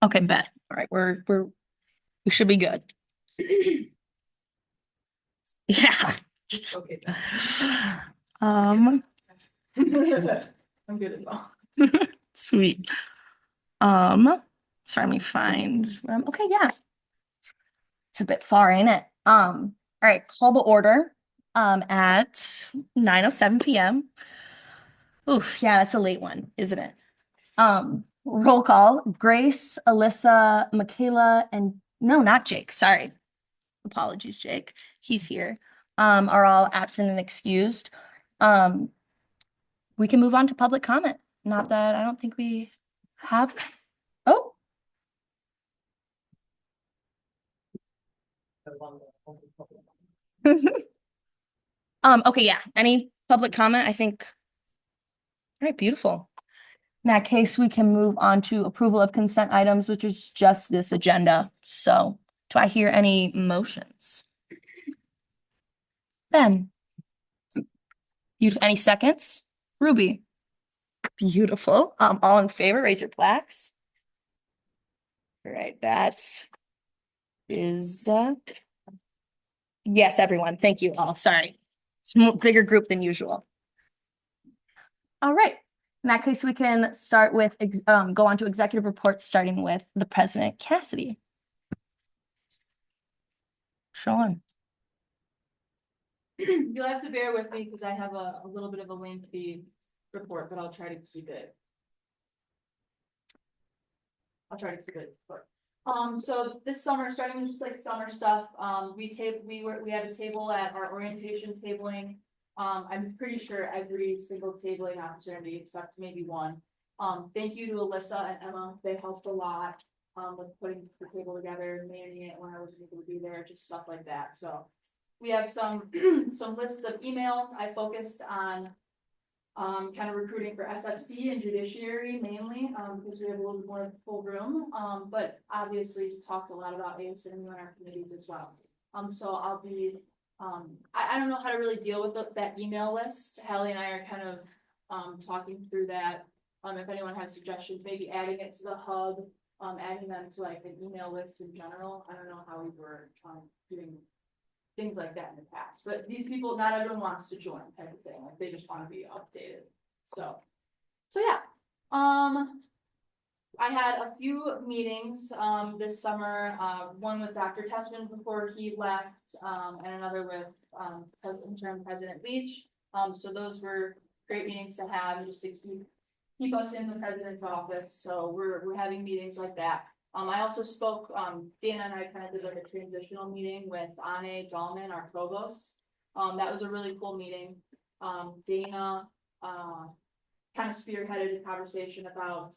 Okay, bet. All right, we should be good. Yeah. Okay. Um, I'm good as well. sweet. Sorry, let me find, okay, yeah. It's a bit far, ain't it? All right, call the order, at 9:07 p.m. Oof, yeah, that's a late one, isn't it? Roll call, Grace, Alyssa, Michaela, and no, not Jake, sorry. Apologies, Jake. He's here. Are all absent and excused. Um, we can move on to public comment. Not that I don't think we have. Oh, okay, yeah. Any public comment? I think. All right, beautiful. In that case, we can move on to approval of consent items, which is just this agenda. So, do I hear any motions? Ben, any seconds? Ruby. Beautiful. All in favor, raise your plaques. All right, that is yes, everyone. Thank you all. Sorry. It's a bigger group than usual. All right. In that case, we can start with go on to executive reports, starting with the president, Cassidy. Sean. You'll have to bear with me because I have a little bit of a lengthy report, but I'll try to keep it. Short. So this summer, starting with just like summer stuff, we had a table at our orientation tabling. I'm pretty sure every single tabling opportunity except maybe one. Thank you to Alyssa and Emma. They helped a lot with putting the table together, managing it when I wasn't able to be there, just stuff like that. So we have some some lists of emails. I focused on kind of recruiting for SFC and judiciary mainly, because we have a little bit more full room. But obviously he's talked a lot about ASM in our committees as well. So I'll be, I don't know how to really deal with that email list. Hallie and I are kind of, talking through that. If anyone has suggestions, maybe adding it to the hub, adding them to like an email list in general. I don't know how we were, doing things like that in the past, but these people, not everyone wants to join type of thing, like they just want to be updated. So yeah. I had a few meetings, this summer, one with Dr. Tessman before he left, and another with, interim President Leach. So those were great meetings to have just to keep us in the president's office. So we're having meetings like that. I also spoke, Dana and I kind of did like a transitional meeting with Ane Dahlman, our provost. That was a really cool meeting. Dana, kind of spearheaded a conversation about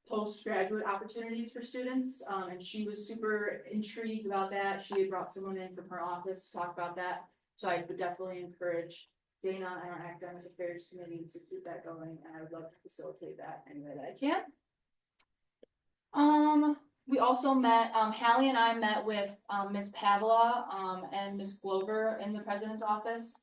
postgraduate opportunities for students. And she was super intrigued about that. She had brought someone in from her office to talk about that. So I would definitely encourage Dana and our academic affairs committee to keep that going. And I would love to facilitate that any way that I can. We also met, Hallie and I met with, Ms. Pavla, and Ms. Glover in the president's office.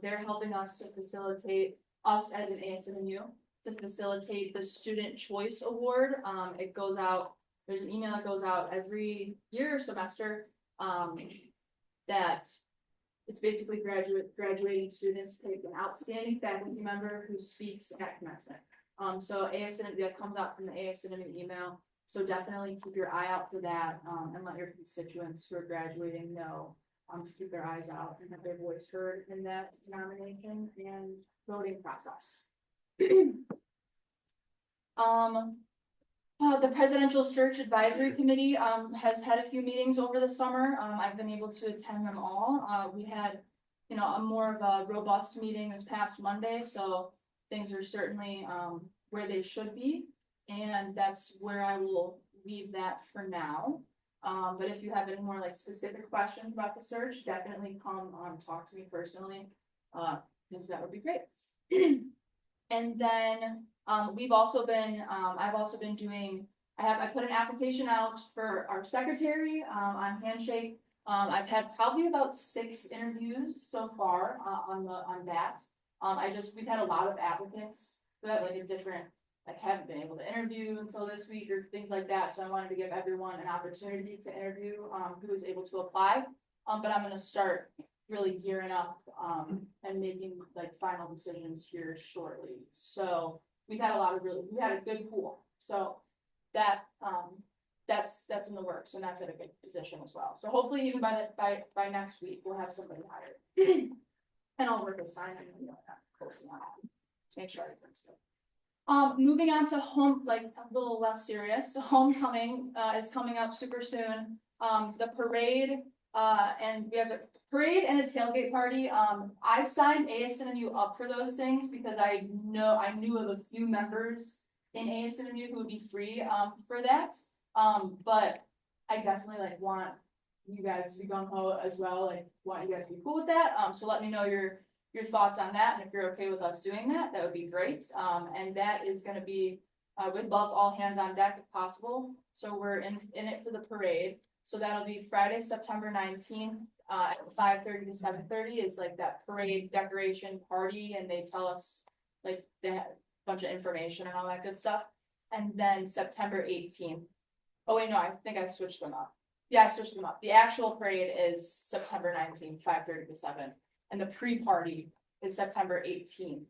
They're helping us to facilitate us as an ASMU to facilitate the Student Choice Award. It goes out, there's an email that goes out every year or semester, that it's basically graduating students pick an outstanding faculty member who speaks at commencement. So ASM, that comes out from the ASM email. So definitely keep your eye out for that, and let your constituents who are graduating know, to keep their eyes out and have their voice heard in that nomination and voting process. The Presidential Search Advisory Committee, has had a few meetings over the summer. I've been able to attend them all. We had, a more of a robust meeting this past Monday, so things are certainly, where they should be. And that's where I will leave that for now. But if you have any more like specific questions about the search, definitely come talk to me personally, because that would be great. And then we've also been, I've also been doing, I put an application out for our secretary on Handshake. I've had probably about 6 interviews so far on that. We've had a lot of applicants. We have like a different like haven't been able to interview until this week or things like that, so I wanted to give everyone an opportunity to interview, who was able to apply. But I'm gonna start really gearing up, and making like final decisions here shortly. So we had a good pool, so that, that's in the works, and that's at a good position as well. So hopefully even by next week, we'll have somebody hired. And I'll work with Simon and closely on that to make sure everything's good. Moving on to like a little less serious, homecoming, is coming up super soon. The parade, and we have a parade and a tailgate party. I signed ASNMU up for those things because I knew of a few members in ASNMU who would be free, for that. But I definitely like want you guys to be gung ho as well, like want you guys to be cool with that. So let me know your thoughts on that, and if you're okay with us doing that, that would be great. And that is gonna be, we'd love all hands on deck if possible. So we're in it for the parade. So that'll be Friday, September 19th, at 5:30 to 7:30 is like that parade decoration party, and they tell us like they have a bunch of information and all that good stuff. And then September 18th. Oh wait, no, I think I switched them up. Yeah, I switched them up. The actual parade is September 19th, 5:30 to 7. And the pre-party is September 18th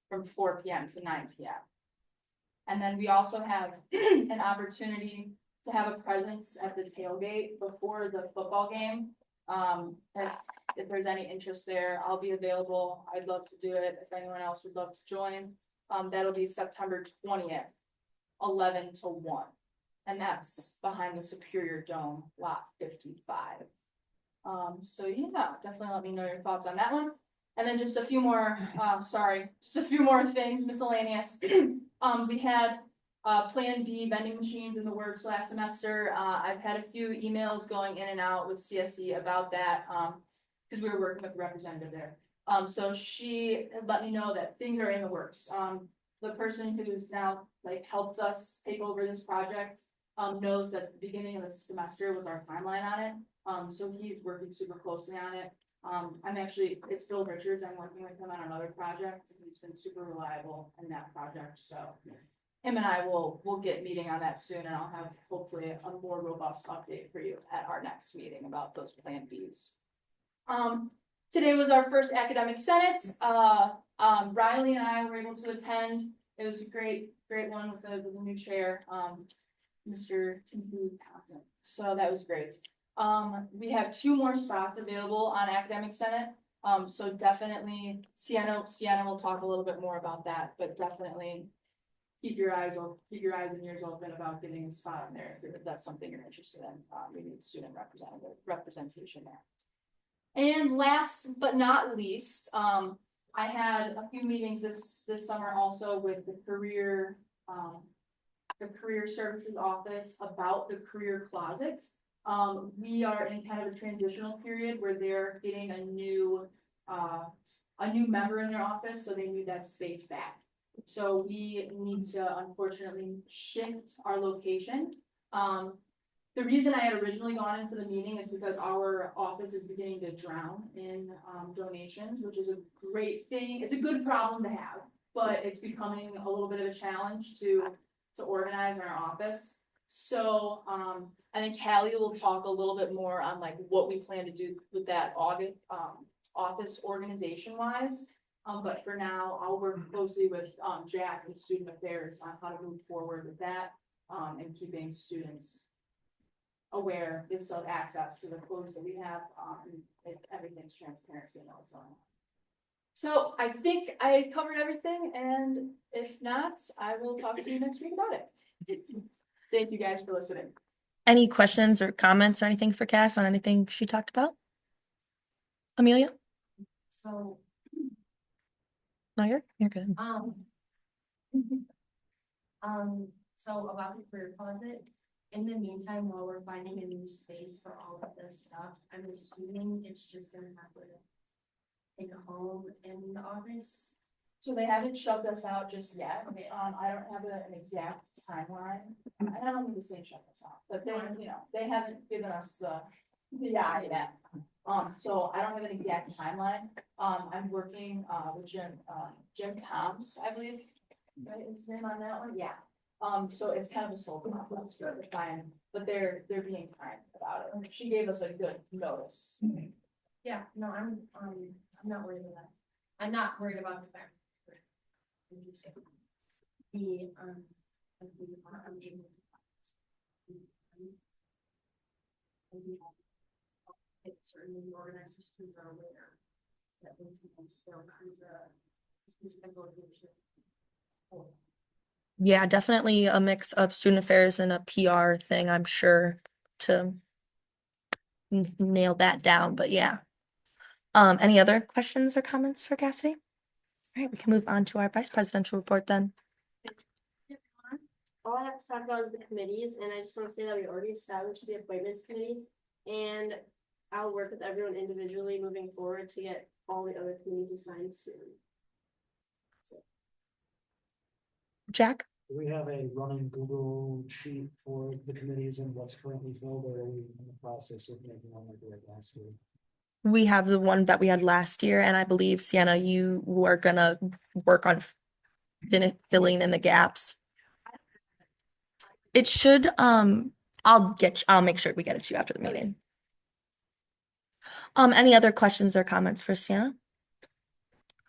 from 4 p.m. to 9 p.m. And then we also have an opportunity to have a presence at the tailgate before the football game. If there's any interest there, I'll be available. I'd love to do it. If anyone else would love to join, that'll be September 20th, 11 to 1. And that's behind the Superior Dome, lot 55. So yeah, definitely let me know your thoughts on that one. And then just a few more, just a few more things, miscellaneous. We had Plan B vending machines in the works last semester. I've had a few emails going in and out with CSE about that, because we were working with the representative there. So she had let me know that things are in the works. The person who's now like helped us take over this project knows that the beginning of the semester was our timeline on it. So he's working super closely on it. It's Bill Richards, I'm working with him on another project, and he's been super reliable in that project, so. Him and I will get meeting on that soon, and I'll have hopefully a more robust update for you at our next meeting about those Plan Bs. Today was our first academic senate. Riley and I were able to attend. It was a great one with the new chair, Mr. Timothy Compton. So that was great. We have 2 more spots available on academic senate. So definitely Sienna will talk a little bit more about that, but definitely keep your eyes and ears open about getting a spot in there if that's something you're interested in. We need student representation there. And last but not least, I had a few meetings this summer also with the career services office about the career closet. We are in kind of a transitional period where they're getting a new member in their office, so they need that space back. So we need to unfortunately shift our location. The reason I had originally gone into the meeting is because our office is beginning to drown in donations, which is a great thing. It's a good problem to have, but it's becoming a little bit of a challenge to organize in our office. So I think Callie will talk a little bit more on like what we plan to do with that office organization wise. But for now, I'll work closely with Jack and Student Affairs on how to move forward with that, and keeping students aware, they still have access to the clothes that we have, and everything's transparent, so they know what's going on. So I think I covered everything, and if not, I will talk to you next week about it. Thank you guys for listening. Any questions or comments or anything for Cass on anything she talked about? Amelia? So, No, you're good. So about the career closet, in the meantime, while we're finding a new space for all of this stuff, I'm assuming it's just gonna have to take a home in the office. So they haven't shoved us out just yet. I don't have an exact timeline. I don't think the same shut us out, but they haven't given us the eye yet. So I don't have an exact timeline. I'm working with Jim Toms, I believe. right, is his name on that one? Yeah. So it's kind of a slow process, for the fine, but they're being kind about it. She gave us a good notice. Yeah, no, I'm not worried about that. I'm not worried about the fact. I'm just be, I'm able to. It certainly organizers who are aware that we can still kind of specific location. Yeah, definitely a mix of student affairs and a PR thing, I'm sure, to nail that down, but yeah. Any other questions or comments for Cassidy? All right, we can move on to our vice presidential report then. All I have to talk about is the committees, and I just want to say that we already established the appointments committee. And I'll work with everyone individually moving forward to get all the other committees assigned soon. Jack? Do we have a running Google sheet for the committees and what's currently filled, or are we in the process of making one like we had last week? We have the one that we had last year, and I believe, Sienna, you were gonna work on filling in the gaps. It should, I'll make sure we get it to you after the meeting. Any other questions or comments for Sienna?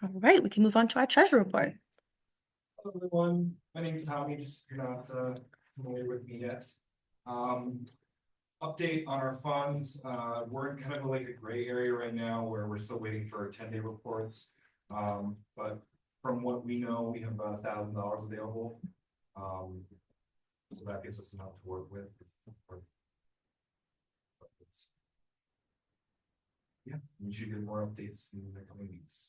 All right, we can move on to our treasure report. Hello, everyone. My name's Tommy, just if you're not familiar with me yet. Update on our funds. We're in kind of like a gray area right now where we're still waiting for 10-day reports. But from what we know, we have about $1,000 available. So that gives us enough to work with. Yeah, we should get more updates in the coming weeks.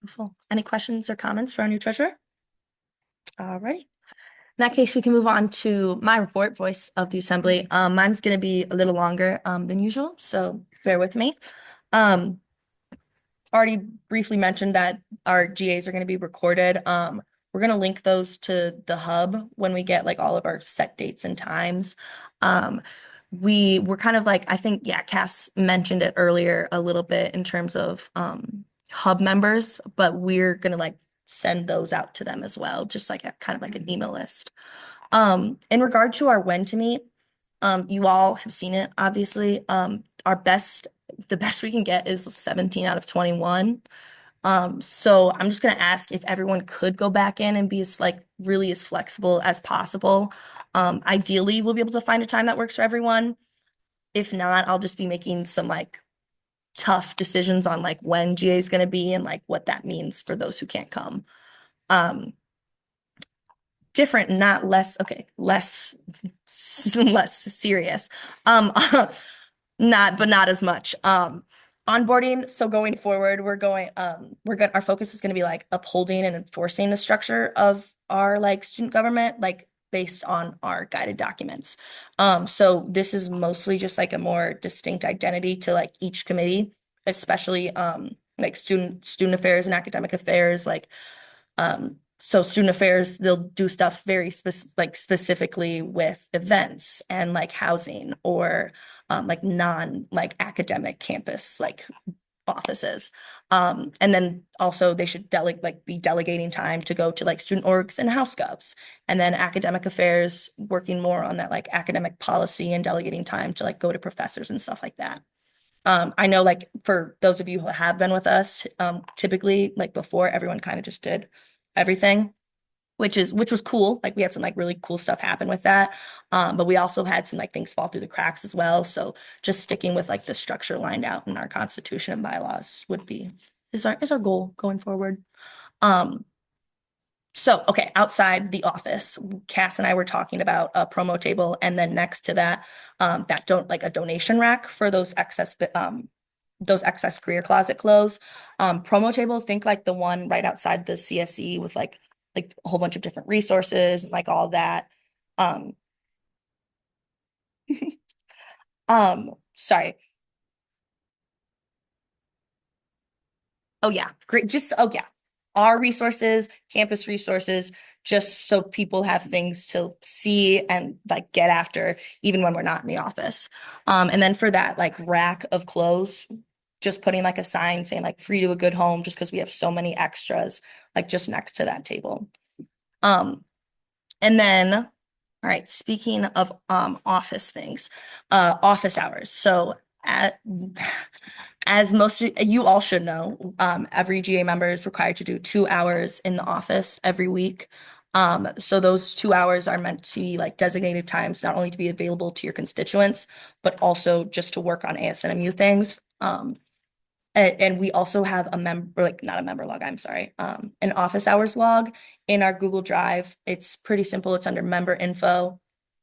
Wonderful. Any questions or comments for our new treasurer? All right. In that case, we can move on to my report, Voice of the Assembly. Mine's going to be a little longer than usual, so bear with me. Already briefly mentioned that our GAs are going to be recorded. We're going to link those to the hub when we get like all of our set dates and times. We were kind of like, I think, yeah, Cass mentioned it earlier a little bit in terms of hub members, but we're going to like send those out to them as well, just like a kind of like an email list. In regard to our when to meet, you all have seen it, obviously. The best we can get is 17 out of 21. So I'm just gonna ask if everyone could go back in and be as like really as flexible as possible. Ideally, we'll be able to find a time that works for everyone. If not, I'll just be making some like tough decisions on like when GA is gonna be and like what that means for those who can't come. Different, not less, okay, less serious. Not as much. Onboarding, so going forward, our focus is gonna be like upholding and enforcing the structure of our like student government, like based on our guided documents. So this is mostly just like a more distinct identity to like each committee, especially like student affairs and academic affairs, like so student affairs, they'll do stuff very specifically with events and like housing or like like academic campus like offices. And then also they should be delegating time to go to like student orgs and house govs. And then academic affairs, working more on that like academic policy and delegating time to like go to professors and stuff like that. I know like for those of you who have been with us, typically like before everyone kind of just did everything, which was cool. Like we had some like really cool stuff happen with that. But we also had some like things fall through the cracks as well. So just sticking with like the structure lined out in our constitution and bylaws is our goal going forward. So okay, outside the office, Cass and I were talking about a promo table, and then next to that, a donation rack for those excess career closet clothes. Promo table, think like the one right outside the CSE with like a whole bunch of different resources, like all that. Sorry. Oh yeah, great. Oh yeah, our resources, campus resources, just so people have things to see and like get after, even when we're not in the office. And then for that like rack of clothes, just putting like a sign saying like free to a good home, just because we have so many extras, like just next to that table. And then, all right, speaking of office things, office hours. So as most of you all should know, every GA member is required to do 2 hours in the office every week. So those 2 hours are meant to be like designated times, not only to be available to your constituents, but also just to work on ASNMU things. And we also have a member, like not a member log, I'm sorry, an office hours log in our Google Drive. It's pretty simple. It's under member info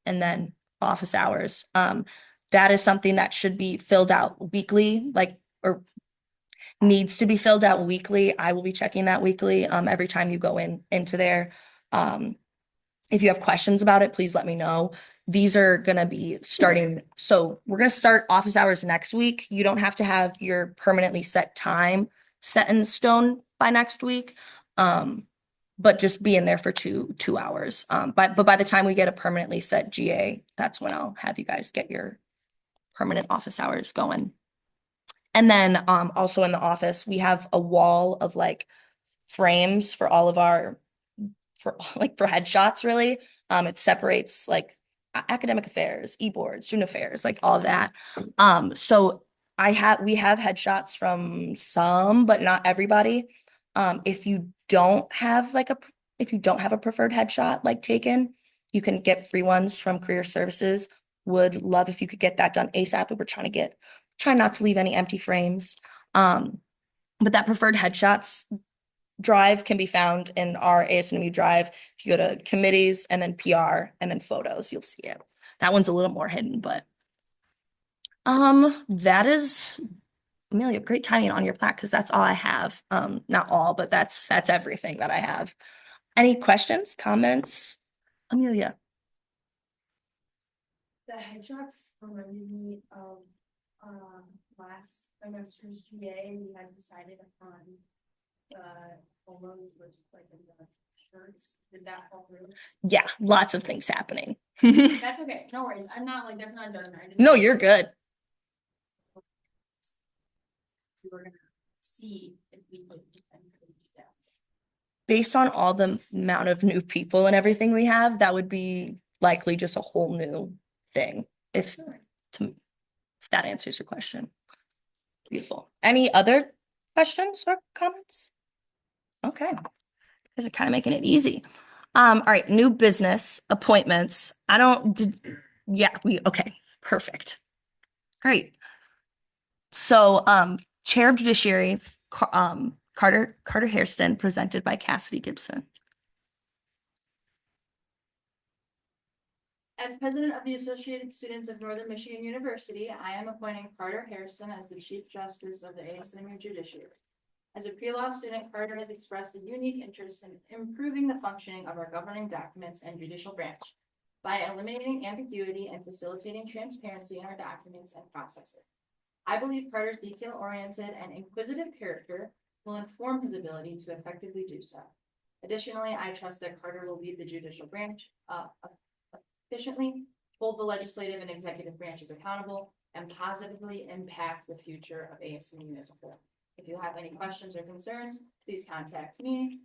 and then office hours. That is something that should be filled out weekly, like, or needs to be filled out weekly. I will be checking that weekly, every time you go into there. If you have questions about it, please let me know. These are gonna be starting, so we're gonna start office hours next week. You don't have to have your permanently set time set in stone by next week. But just be in there for two hours. But by the time we get a permanently set GA, that's when I'll have you guys get your permanent office hours going. And then also in the office, we have a wall of like frames for all of our for headshots really. It separates like academic affairs, e-board, student affairs, like all that. So we have headshots from some, but not everybody. If you don't have if you don't have a preferred headshot like taken, you can get free ones from Career Services. Would love if you could get that done ASAP. But we're trying not to leave any empty frames. But that preferred headshots drive can be found in our ASNMU drive. If you go to committees and then PR and then photos, you'll see it. That one's a little more hidden, but that is, Amelia, great timing on your plaque because that's all I have. Not all, but that's everything that I have. Any questions, comments? Amelia. The headshots reminded me of last semester's GA. We had decided upon photos was like in the shirts. Did that fall through? Yeah, lots of things happening. That's okay. No worries. I'm not like that's not done. No, you're good. We were gonna see if we could do that. Based on all the amount of new people and everything we have, that would be likely just a whole new thing. If that answers your question. Beautiful. Any other questions or comments? Okay. You guys are kind of making it easy. All right, new business appointments. Okay, perfect. All right. So, Chair of Judiciary, Carter Hairston, presented by Cassidy Gibson. As president of the Associated Students of Northern Michigan University, I am appointing Carter Hairston as the Chief Justice of the ASNMU Judiciary. As a pre-law student, Carter has expressed a unique interest in improving the functioning of our governing documents and judicial branch by eliminating ambiguity and facilitating transparency in our documents and processes. I believe Carter's detail-oriented and inquisitive character will inform his ability to effectively do so. Additionally, I trust that Carter will lead the judicial branch efficiently, hold the legislative and executive branches accountable, and positively impact the future of ASNMU as a whole. If you have any questions or concerns, please contact me.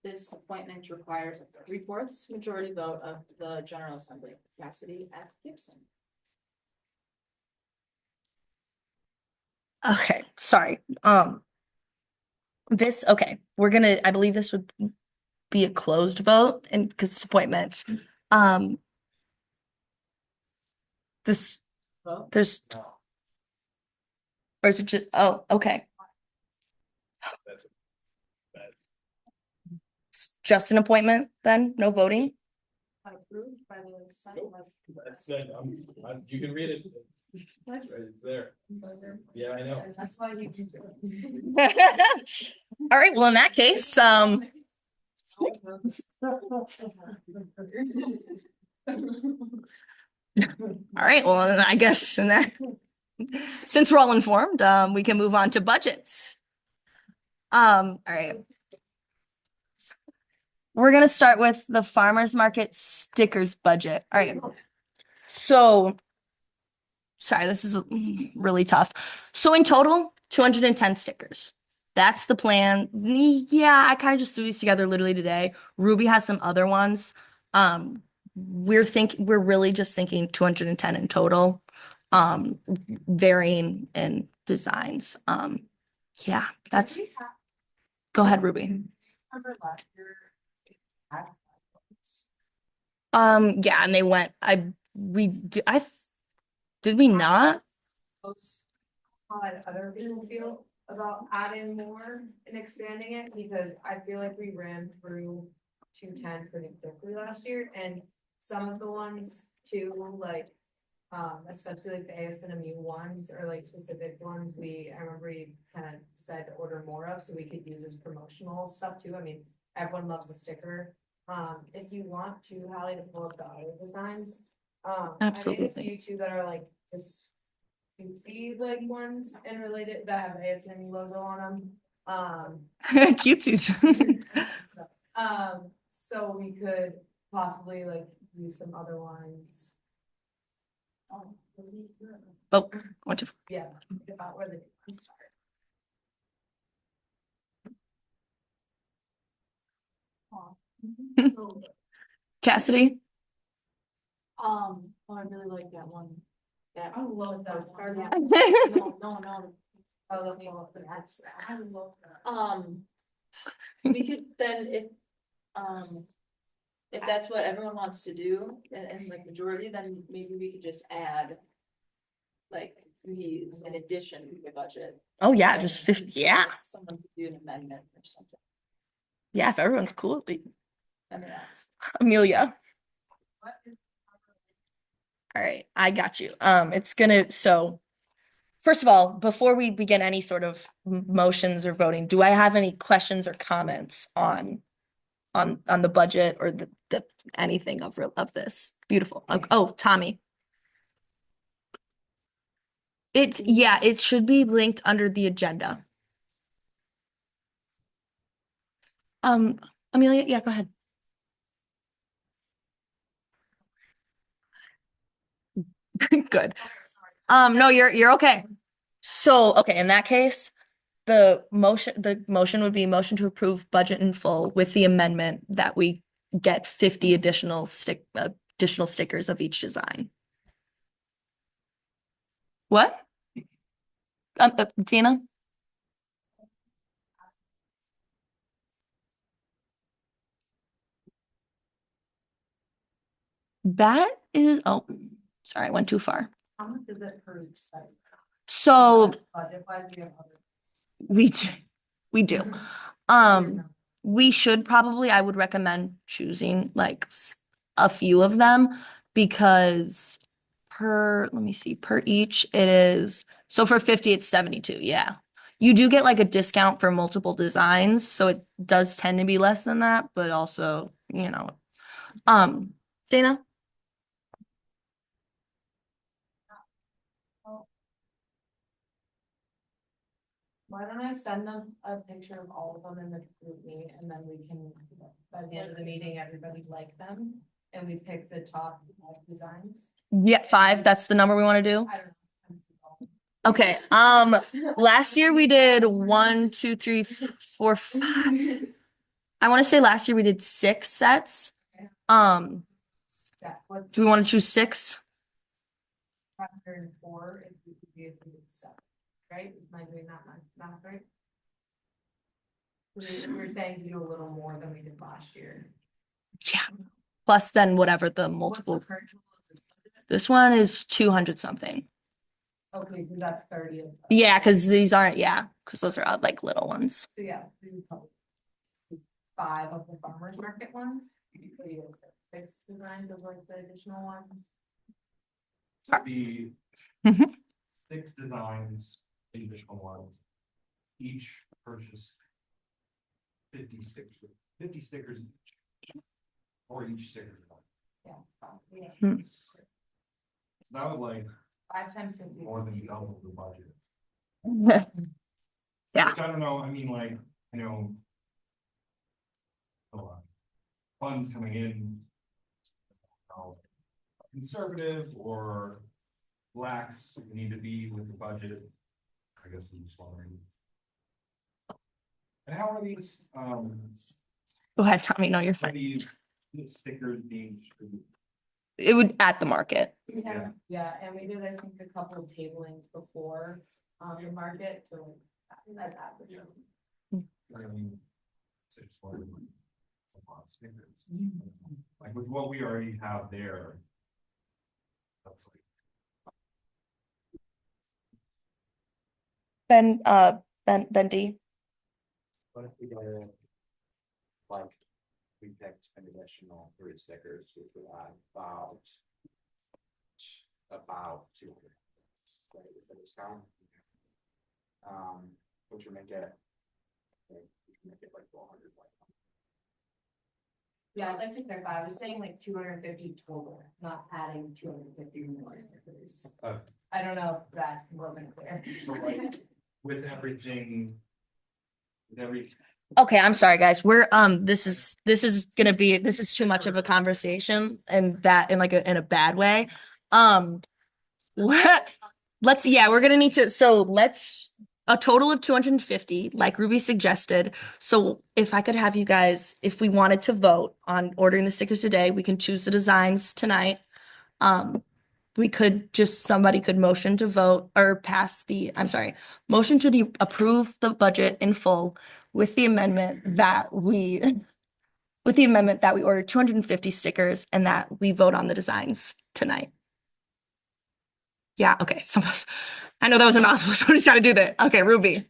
This appointment requires a 3/4 majority vote of the General Assembly. Cassidy F. Gibson. Okay, sorry. I believe this would be a closed vote and because it's appointments. There's, or is it just, oh, okay. It's just an appointment then, no voting? Approved by the Senate. You can read it. It's there. Yeah, I know. That's why you. All right, well, in that case, all right, well, then I guess in that, since we're all informed, we can move on to budgets. All right. We're gonna start with the farmer's market stickers budget. All right. So, sorry, this is really tough. So in total, 210 stickers. That's the plan. Yeah, I kind of just threw these together literally today. Ruby has some other ones. We're really just thinking 210 in total. Varying in designs. Yeah, that's go ahead, Ruby. Yeah, and they went, did we not? How other people feel about adding more and expanding it, because I feel like we ran through 210 pretty quickly last year, and some of the ones too, like. Especially like the ASNMU ones or like specific ones, I remember we kind of decided to order more of, so we could use as promotional stuff too. I mean, everyone loves a sticker. If you want to, Hallie, to pull up the other designs. I made a Absolutely. few too that are like just cutesy like ones and related that have ASNMU logo on them. Cutesies. So we could possibly like use some other ones. Oh, wonderful. Yeah, think about where the ones start. Cassidy? Oh, I really like that one. That. I love that postcard one. one. No. Oh, let me look at that. I love that. We could then if that's what everyone wants to do, and like majority, then maybe we could just add. Like these in addition to the budget. Oh yeah, just 50. Yeah. Someone could do an amendment or something. Yeah, if everyone's cool. I mean, Amelia. All right, I got you. So first of all, before we begin any sort of motions or voting, do I have any questions or comments on the budget or the anything of this? Beautiful. Oh, Tommy. It should be linked under the agenda. Amelia, yeah, go ahead. Good. No, you're okay. So, okay, in that case, the motion would be motion to approve budget in full with the amendment that we get 50 additional stickers of each design. What? Tina? That is, oh, sorry, I went too far. How much is it per each site? So Budget wise, we have other. we do. We should probably, I would recommend choosing like a few of them because let me see, per each it is, so for 50, it's 72. Yeah. You do get like a discount for multiple designs, so it does tend to be less than that, but also, Dana? Why don't I send them a picture of all of them in the group meet, and then we can, by the end of the meeting, everybody like them, and we pick the top designs. Yeah, 5, that's the number we want to do. I don't know. Okay, last year we did 1, 2, 3, 4, 5. I want to say last year we did 6 sets. What's Do we want to choose 6? 504 if we could be a good set, right? Is my doing that math right? We were saying to do a little more than we did last year. Yeah. Plus then whatever the What's multiple. the current total of this budget? This one is 200 something. Okay, so that's 30 of. Yeah, because these aren't, because those are like little ones. So yeah, we would probably do 5 of the farmer's market ones. You could do 6 designs of like the additional ones. So the Mhm. 6 designs, additional ones, each purchase 50 stickers, 50 stickers each. Or each sticker. Yeah. Hmm. That would like 5 times 50. more than double the budget. Yeah. Which I don't know, I mean, like, funds coming in. Conservative or lax need to be with the budget. I guess I'm just wondering. And how are these, Go ahead, Tommy. No, you're are fine. these stickers being distributed? It would at the market. Yeah. Yeah, and we did, I think, a couple of tablings before, the market, so that's happening. I mean, so just wondering, like, a lot of stickers. Like with what we already have there. That's like, Ben D. What if we go, like, we picked an additional 3 stickers, which would add about 200. Right, for this time. Which would make it. We can make it like 400. Yeah, I'd like to clarify, I was saying like 250 total, not adding 250 more stickers. I don't know if that wasn't clear. so like, with everything. With every, Okay, I'm sorry, guys. We're this is too much of a conversation and that in like in a bad way. What we're gonna need to let's a total of 250, like Ruby suggested. So if I could have you guys, if we wanted to vote on ordering the stickers today, we can choose the designs tonight. We could somebody could motion to vote or motion to approve the budget in full with the amendment that we order 250 stickers and that we vote on the designs tonight. Yeah, okay. I know that was a mouthful. Somebody's got to do that. Okay, Ruby.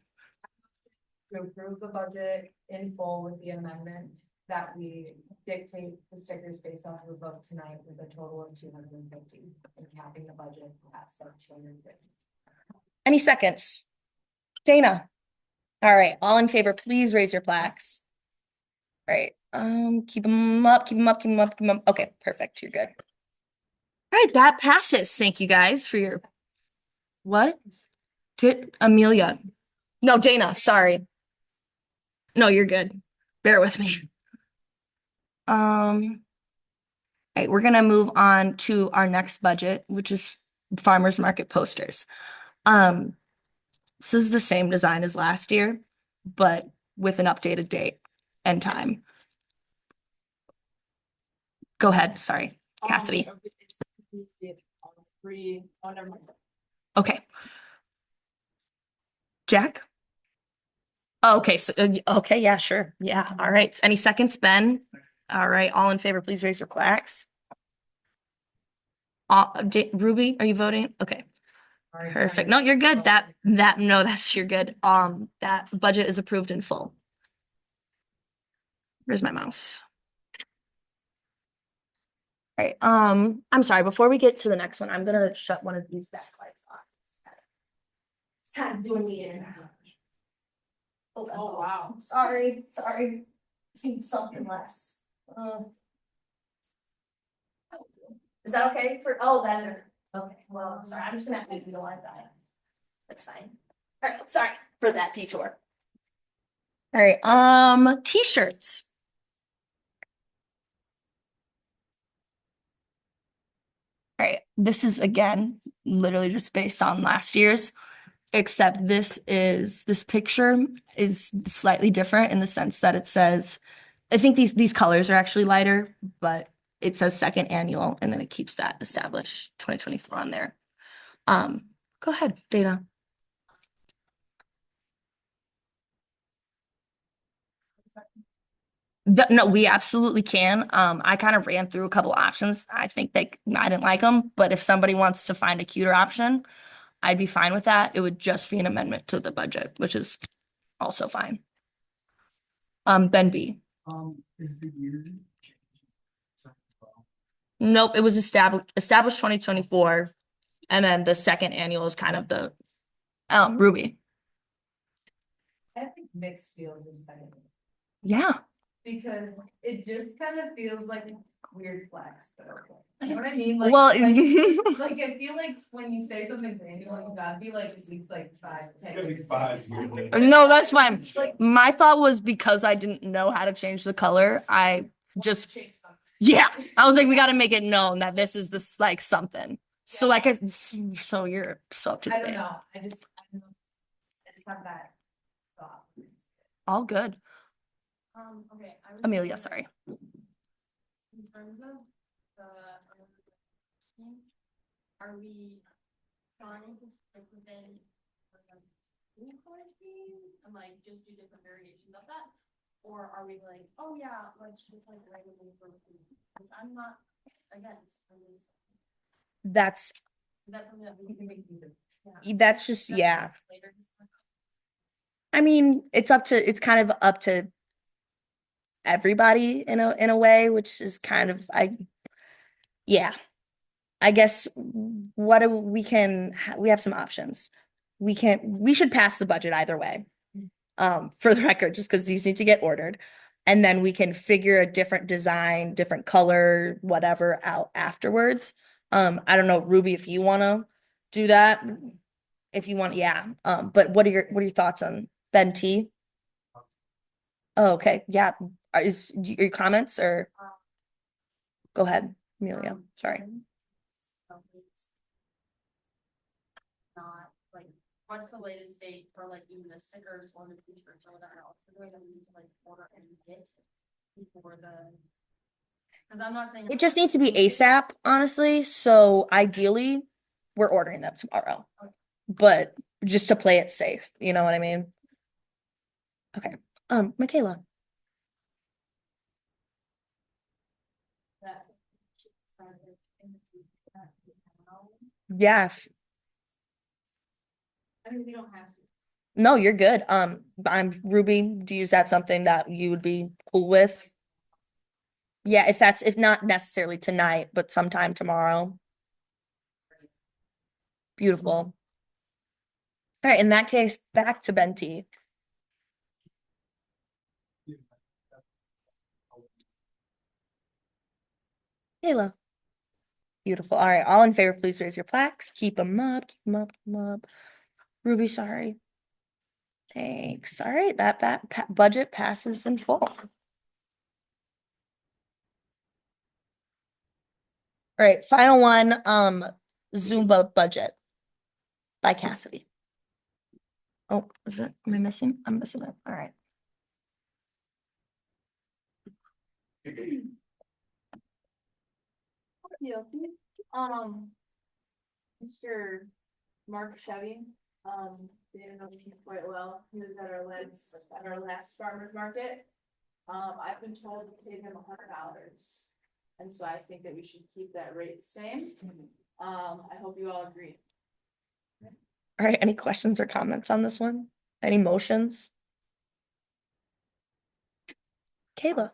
To approve the budget in full with the amendment that we dictate the stickers based on the vote tonight with a total of 250 and capping the budget at some 250. Any seconds? Dana. All right, all in favor, please raise your plaques. All right, keep them up, keep them up, keep them up, keep them up. Okay, perfect. You're good. All right, that passes. Thank you guys for your what? Did Amelia? No, Dana, sorry. No, you're good. Bear with me. All right, we're gonna move on to our next budget, which is farmers market posters. This is the same design as last year, but with an updated date and time. Go ahead, sorry, Cassidy. Okay. Jack? Okay, so, okay, yeah, sure. Yeah, all right. Any seconds, Ben? All right, all in favor, please raise your plaques. Ruby, are you voting? Okay, perfect. No, you're good. You're good. That budget is approved in full. Where's my mouse? All right, I'm sorry, before we get to the next one, I'm gonna shut one of these backlights off. It's kind of doing me in. Oh, wow. Sorry. Seen something less. Is that okay for, that's it. Okay, well, sorry, I'm just gonna have to do the line diet. That's fine. All right, sorry for that detour. All right, t-shirts. All right, this is again, literally just based on last year's, except this picture is slightly different in the sense that it says, I think these colors are actually lighter, but it says second annual and then it keeps that established 2024 on there. Go ahead, Dana. No, we absolutely can. I kind of ran through a couple options. I didn't like them, but if somebody wants to find a cuter option, I'd be fine with that. It would just be an amendment to the budget, which is also fine. Ben B. Is the year? Nope, it was established 2024, and then the second annual is kind of the Ruby. I think mixed feels are second. Yeah. Because it just kind of feels like a weird flex, but okay. You know what I mean? Like, Well, like I feel like when you say something's annual, you gotta be like at least like 5, 10 it's gonna be years. 5 years. no, that's fine. Like, My thought was because I didn't know how to change the color, I just change something. yeah. I was like, we got to make it known that this is like something. So Yeah. so you're so up to I don't date. know, I don't know. just have that thought. All good. Okay. I was Amelia, wondering, sorry. In terms of the, team, are we trying to stick within like school college team and like just do different variations of that? Or are we like, oh yeah, let's just like randomly for which I'm not against, I'm just, That's is that something that we can make? that's just yeah. Later. I mean, it's kind of up to everybody in a way, which is kind of yeah. I guess what do we have some options. We should pass the budget either way. For the record, just because these need to get ordered. And then we can figure a different design, different color, whatever out afterwards. I don't know, Ruby, if you wanna do that. If you want, yeah. But what are your thoughts on Ben T? Oh, okay, yeah. Is your comments or go ahead, Amelia, sorry. Not like, what's the latest date for like even the stickers or the t-shirts or whatever else? The way that we need to like order and get before the. Cause I'm not saying. It just needs to be ASAP, honestly. So ideally, we're ordering them tomorrow. But just to play it safe, you know what I mean? Okay. Michaela. That's. Yeah. I mean, we don't have to. No, you're good. I'm Ruby. Is that something that you would be cool with? Yeah, if not necessarily tonight, but sometime tomorrow. Beautiful. All right, in that case, back to Benti. Kayla. Beautiful. All right, all in favor, please raise your plaques. Keep them up, keep them up, keep them up. Ruby, sorry. Thanks. All right, that budget passes in full. All right, final one, Zumba budget by Cassidy. Oh, is it? Am I missing? I'm missing it. All right. Yeah. Mr. Mark Chevy, didn't know me quite well. He was at our last farmer's market. I've been told to pay him $100. And so I think that we should keep that rate the same. I hope you all agree. All right, any questions or comments on this one? Any motions? Kayla.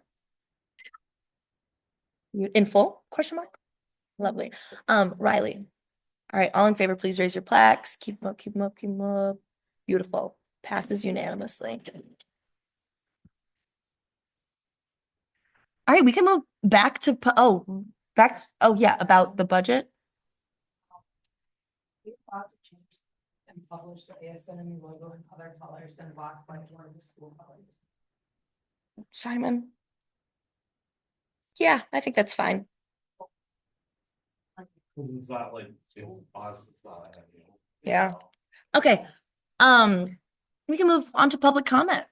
You in full? Question mark? Lovely. Riley. All right, all in favor, please raise your plaques. Keep them up, keep them up, keep them up. Beautiful. Passes unanimously. All right, we can move back to, oh yeah, about the budget. We ought to change and publish the ASNME logo in other colors than black, white, or the school colors. Simon. Yeah, I think that's fine. Cause it's not like, it's us, it's not. Yeah. Okay, we can move on to public comment.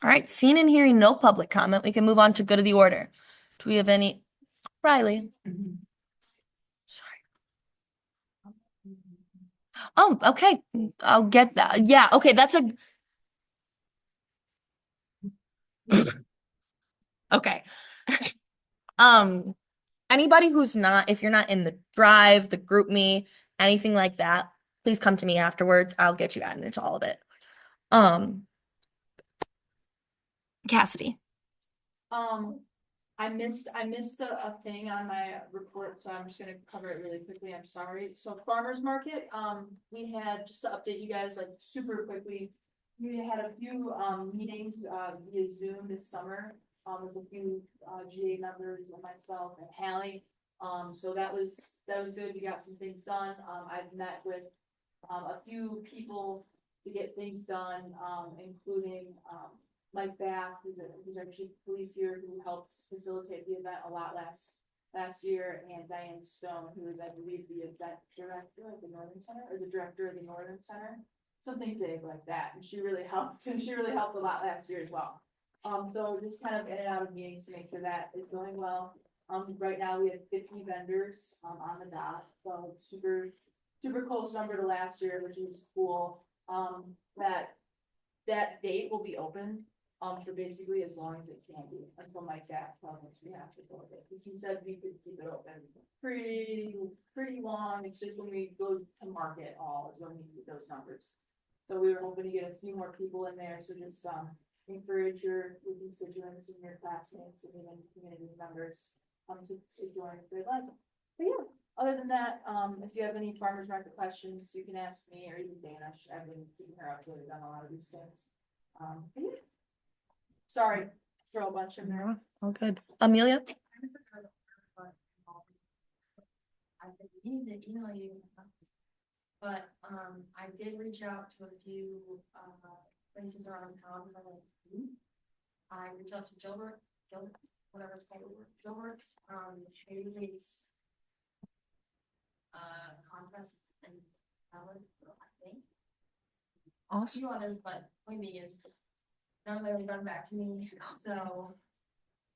All right, seeing and hearing no public comment, we can move on to good of the order. Do we have any? Riley? Sorry. Oh, okay, I'll get that. Yeah, okay, that's a. Okay. Anybody who's not, if you're not in the drive, the group me, anything like that, please come to me afterwards. I'll get you added into all of it. Cassidy. I missed a thing on my report, so I'm just gonna cover it really quickly. I'm sorry. So farmer's market, we had, just to update you guys like super quickly. We had a few meetings via Zoom this summer with a few GA members and myself and Hallie. So that was good. We got some things done. I've met with a few people to get things done, including Mike Bath, who's our chief of police here, who helped facilitate the event a lot last year, and Diane Stone, who is, I believe, the event director of the Northern Center, or the director of the Northern Center. something big like that, and she really helped, and she really helped a lot last year as well. So just kind of in and out of meetings to make sure that is going well. Right now we have 50 vendors, on the dot, so super close number to last year, which is cool. That date will be open, for basically as long as it can be, until my dad tells us we have to close it, because he said we could keep it open pretty long, it's just when we go to market all, is when we need those numbers. So we were hoping to get a few more people in there, so just, encourage your constituents and your classmates and even community members, to join if they'd like. But yeah, other than that, if you have any farmers market questions, you can ask me or even Dana. I've been keeping her updated on a lot of these things. But yeah. Sorry, throw a bunch in there. No, all good. Amelia? I've been meaning to email you. But, I did reach out to a few, places around town for like food. I reached out to Gilbert, whatever it's called, Gilbert's, Shadeway's contest and salad, I think. A Awesome. few others, but point being is, none of them have gotten back to me, so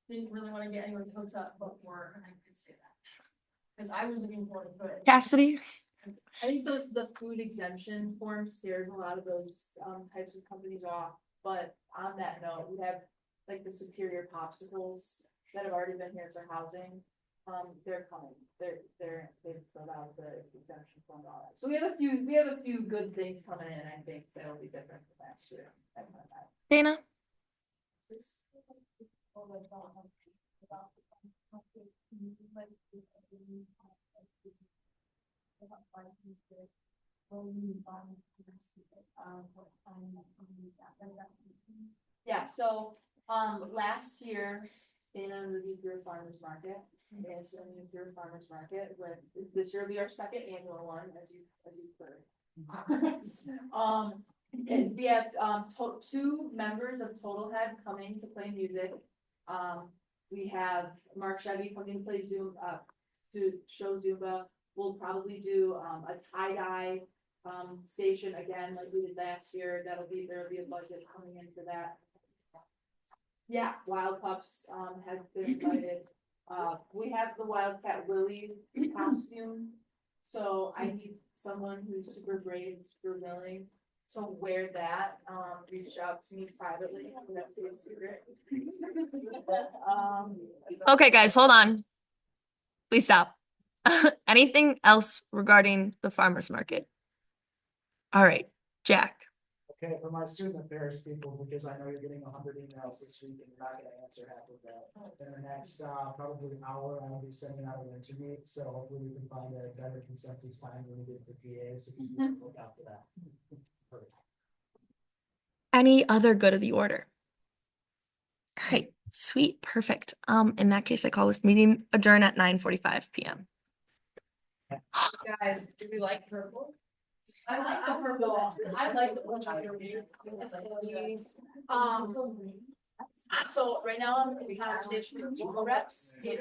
didn't really want to get anyone's hopes up before I could say that. Cause I was looking forward to it. Cassidy? I think the food exemption form scares a lot of those, types of companies off, but on that note, we have like the Superior Popsicles that have already been here for housing. They're coming, they've filled out the exemption form and all that, so we have a few good things coming in, I think that'll be different from last year. That kind of that. Dana? Yeah, so, last year, Dana reviewed your farmer's market, and so your farmer's market, with, this year will be our second annual one, as you've heard. And we have, two members of Total Head coming to play music. We have Mark Chevy coming to play to show Zumba. We'll probably do, a tie-dye, station again, like we did last year, there'll be a budget coming in for that. Yeah, Wild Pups, has been invited, we have the Wildcat Willie costume. So I need someone who's super brave, super willing to wear that, reach out to me privately, that's the secret. Okay, guys, hold on. Please stop. Anything else regarding the farmer's market? All right, Jack. Okay, for my student affairs people, because I know you're getting 100 emails this week and you're not gonna answer half of that. In the next, probably an hour, I'll be sending out an interview, so hopefully we can find a better consensus time than we did for PAs, if you can look out for that. Perfect. Any other good of the order? All right, sweet, perfect. In that case, I call this meeting adjourned at 9:45 p.m. Guys, do we like purple? I like the purple. I like the one. So right now I'm in conversation with Google reps, see if